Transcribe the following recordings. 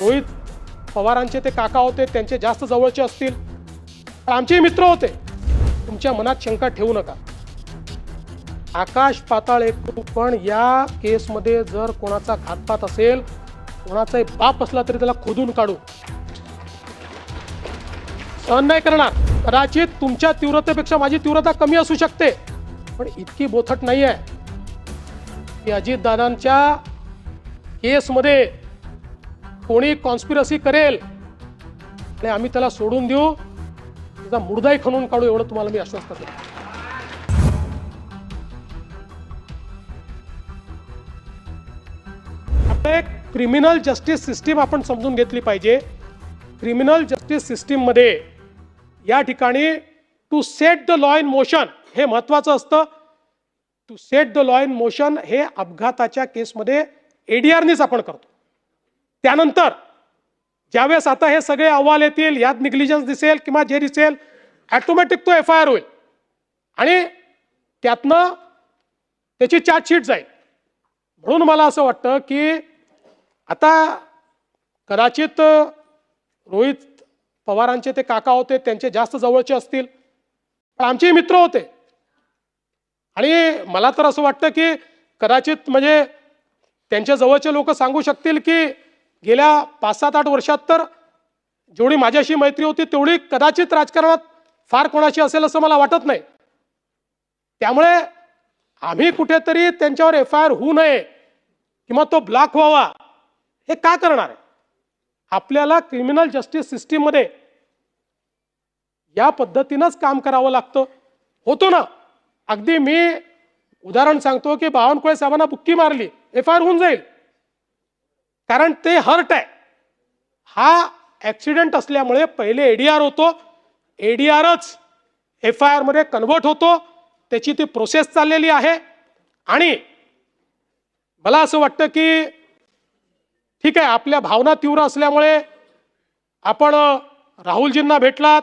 रोहित पवारांचे ते काका होते, त्यांचे जास्त जवळचे असतील, आमचे मित्र होते. तुमच्या मनात शंका ठेवू नका. आकाश पाताळ एक, पण या केसमध्ये जर कोणाचा घातपात असेल, कोणाचाही बाप असला तरी त्याला खोदून काढू. सहन नाही करणार. कदाचित तुमच्या तीव्रतेपेक्षा माझी तीव्रता कमी असू शकते, पण इतकी बोथट नाही आहे की अजितदादांच्या केसमध्ये कोणी कॉन्स्पिरसी करेल आणि आम्ही त्याला सोडून देऊ, त्याचा मुर्दाही खणून काढू, एवढं तुम्हाला मी आश्वस्त करतो. आपलं एक क्रिमिनल जस्टिस सिस्टीम आपण समजून घेतली पाहिजे. क्रिमिनल जस्टिस सिस्टीम मध्ये या ठिकाणी to set the law in motion हे महत्वाचं असतं. To set the law in motion हे अपघाताच्या केसमध्ये एडीआरनीच आपण करतो. त्यानंतर ज्यावेळेस आता हे सगळे अहवाल येतील, यात निग्लिजन्स दिसेल किंवा जे दिसेल, ऑटोमॅटिक तो FIR होईल आणि त्यातनं त्याची चार्जशीट जाईल. म्हणून मला असं वाटतं की आता कदाचित रोहित पवारांचे ते काका होते, त्यांचे जास्त जवळचे असतील, पण आमचे मित्र होते. आणि मला तर असं वाटतं की कदाचित म्हणजे त्यांच्या जवळचे लोक सांगू शकतील की गेल्या 5-7-8 वर्षात तर जेवढी माझ्याशी मैत्री होती तेवढी कदाचित राजकारणात फार कोणाशी असेल असं मला वाटत नाही. त्यामुळे आम्ही कुठेतरी त्यांच्यावर FIR होऊ नये किंवा तो ब्लॉक व्हावा हे का करणार आहे. आपल्याला क्रिमिनल जस्टिस सिस्टीम मध्ये या पद्धतीनंच काम करावं लागतं. होतो ना, अगदी मी उदाहरण सांगतो की बावनकुळे साहेबांना बुक्की मारली, FIR होऊन जाईल, कारण ते हर्ट आहे. हा ऍक्सिडेंट असल्यामुळे पहिले एडीआर होतो, एडीआरच FIR मध्ये कन्वर्ट होतो. त्याची ती प्रोसेस चाललेली आहे. आणि मला असं वाटतं की ठीक आहे, आपल्या भावना तीव्र असल्यामुळे आपण राहुलजींना भेटलात,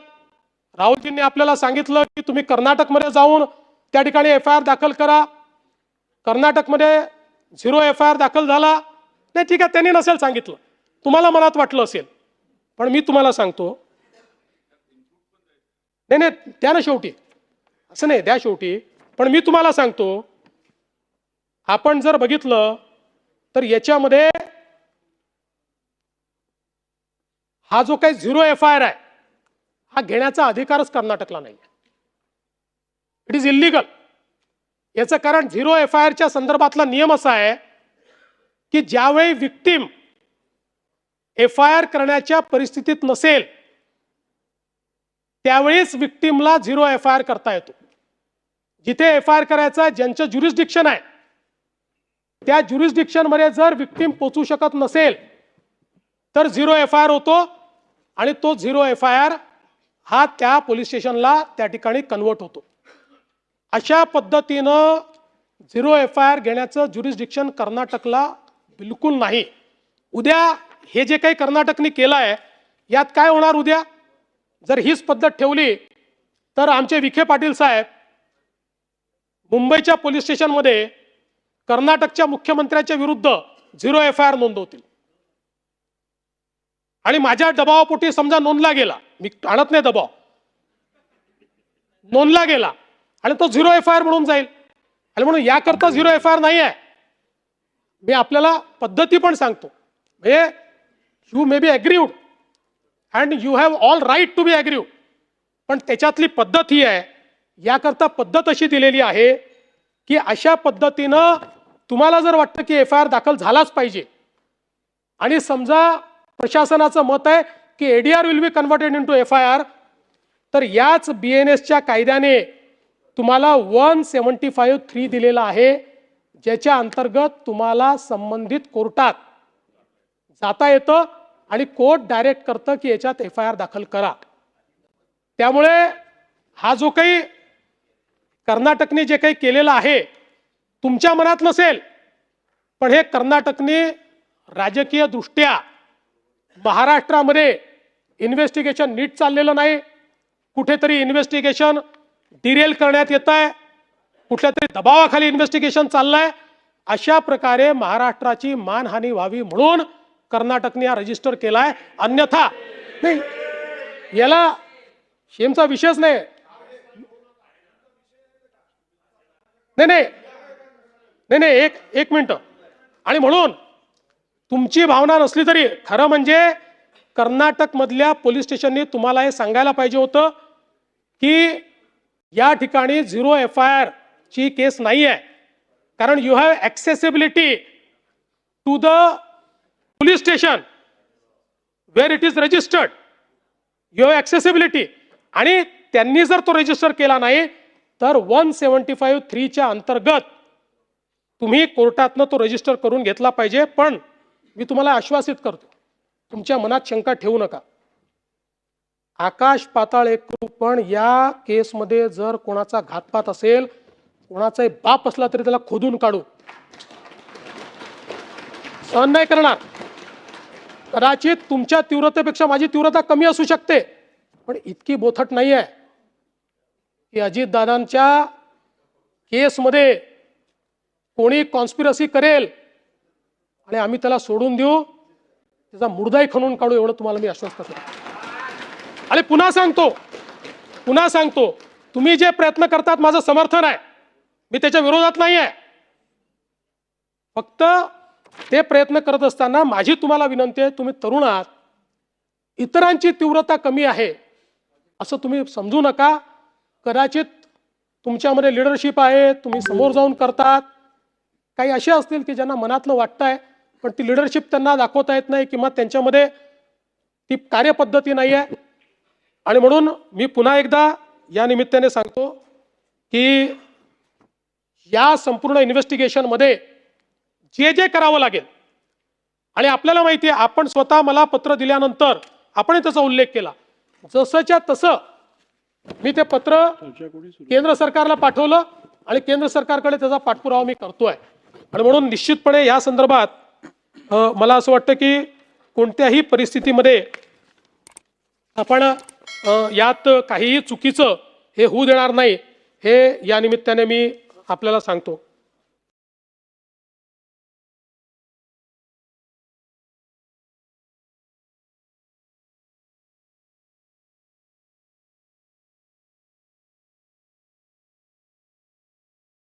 राहुलजींनी आपल्याला सांगितलं की तुम्ही कर्नाटकमध्ये जाऊन त्या ठिकाणी FIR दाखल करा. कर्नाटकमध्ये 0 FIR दाखल झाला. नाही ठीक आहे, त्यांनी नसेल सांगितलं, तुम्हाला मनात वाटलं असेल, पण मी तुम्हाला सांगतो, नाही द्या ना शेवटी, असं नाही, द्या शेवटी. पण मी तुम्हाला सांगतो, आपण जर बघितलं तर याच्यामध्ये हा जो काही 0 FIR आहे हा घेण्याचा अधिकारच कर्नाटकला नाही. It is illegal. याचं कारण 0 FIR संदर्भातला नियम असा आहे की ज्यावेळी विक्टीम FIR करण्याच्या परिस्थितीत नसेल त्यावेळीच विक्टीमला 0 FIR करता येतो. जिथे FIR करायचा ज्यांचं ज्युरिस्डिक्शन आहे त्या ज्युरिस्डिक्शन मध्ये जर विक्टीम पोचू शकत नसेल तर 0 FIR होतो आणि तो 0 FIR हा त्या पोलीस स्टेशनला त्या ठिकाणी कन्वर्ट होतो. अशा पद्धतीनं 0 FIR घेण्याचं ज्युरिस्डिक्शन कर्नाटकला बिलकुल नाही. उद्या हे जे काही कर्नाटकने केलं आहे यात काय होणार, उद्या जर हीच पद्धत ठेवली तर आमचे विखे पाटील साहेब मुंबईच्या पोलीस स्टेशनमध्ये कर्नाटकच्या मुख्यमंत्र्यांच्या विरुद्ध 0 FIR नोंदवतील. आणि माझ्या दबावापोटी समजा नोंदला गेला, मी आणत नाही दबाव, नोंदला गेला आणि तो 0 FIR म्हणून जाईल. आणि म्हणून याकरता 0 FIR नाही आहे. मी आपल्याला पद्धती पण सांगतो, म्हणजे you may be aggrieved and you have all right to be aggrieved, पण त्याच्यातली पद्धत ही आहे, याकरता पद्धत अशी दिलेली आहे की अशा पद्धतीनं तुम्हाला जर वाटतं की FIR दाखल झालाच पाहिजे आणि समजा प्रशासनाचं मत आहे की ADR will be converted into FIR, तर याच BNSच्या कायद्याने तुम्हाला 175(3) दिलेला आहे, ज्याच्या अंतर्गत तुम्हाला संबंधित कोर्टात जाता येतं आणि कोर्ट डायरेक्ट करतं की याच्यात FIR दाखल करा. त्यामुळे हा जो काही कर्नाटकने जे काही केलेलं आहे तुमच्या मनात नसेल, पण हे कर्नाटकने राजकीय दृष्ट्या महाराष्ट्रामध्ये इन्व्हेस्टिगेशन नीट चाललेलं नाही, कुठेतरी इन्व्हेस्टिगेशन डिरेल करण्यात येत आहे, कुठल्या तरी दबावाखाली इन्व्हेस्टिगेशन चाललंय. अशा प्रकारे महाराष्ट्राची मानहानी व्हावी म्हणून कर्नाटकने हा रजिस्टर केलाय, अन्यथा नाही, याला शेमचा विषयच नाही. नाही नाही नाही नाही एक मिनिट. आणि म्हणून तुमची भावना नसली तरी खरं म्हणजे कर्नाटक मधल्या पोलीस स्टेशनने तुम्हाला हे सांगायला पाहिजे होतं की या ठिकाणी 0 FIR ची केस नाही आहे, कारण you have accessibility to the police station where it is registered, you have accessibility. आणि त्यांनी जर तो रजिस्टर केला नाही तर 175(3) अंतर्गत तुम्ही कोर्टातनं तो रजिस्टर करून घेतला पाहिजे. पण मी तुम्हाला आश्वासित करतो, तुमच्या मनात शंका ठेवू नका. आकाश पाताळ एक करू, पण या केसमध्ये जर कोणाचा घातपात असेल, कोणाचा बाप असला तरी त्याला खोदून काढू, सहन नाही करणार. कदाचित तुमच्या तीव्रतेपेक्षा माझी तीव्रता कमी असू शकते, पण इतकी बोथट नाही आहे की अजितदादांच्या केसमध्ये कोणी कॉन्स्पिरसी करेल आणि आम्ही त्याला सोडून देऊ, त्याचा मुर्दाही खणून काढू, एवढं तुम्हाला मी आश्वस्त करतो. आणि पुन्हा सांगतो, तुम्ही जे प्रयत्न करतात माझं समर्थन आहे, मी त्याच्या विरोधात नाही आहे. फक्त ते प्रयत्न करत असताना माझी तुम्हाला विनंती आहे, तुम्ही तरुण आहात, इतरांची तीव्रता कमी आहे असं तुम्ही समजू नका. कदाचित तुमच्यामध्ये लिडरशिप आहे, तुम्ही समोर जाऊन करतात. काही असे असतील की ज्यांना मनातलं वाटतंय पण ती लिडरशिप त्यांना दाखवता येत नाही किंवा त्यांच्यामध्ये ती कार्यपद्धती नाही आहे. आणि म्हणून मी पुन्हा एकदा या निमित्ताने सांगतो की या संपूर्ण इन्व्हेस्टिगेशनमध्ये जे करावं लागेल, आणि आपल्याला माहिती आहे, आपण स्वतः मला पत्र दिल्यानंतर आपण त्याचा उल्लेख केला, जसंच्या तसं मी ते पत्र केंद्र सरकारला पाठवलं आणि केंद्र सरकारकडे त्याचा पाठपुरावा मी करतोय. आणि म्हणून निश्चितपणे या संदर्भात मला असं वाटतं की कोणत्याही परिस्थितीमध्ये आपण यात काहीही चुकीचं हे होऊ देणार नाही, हे या निमित्ताने मी आपल्याला सांगतो.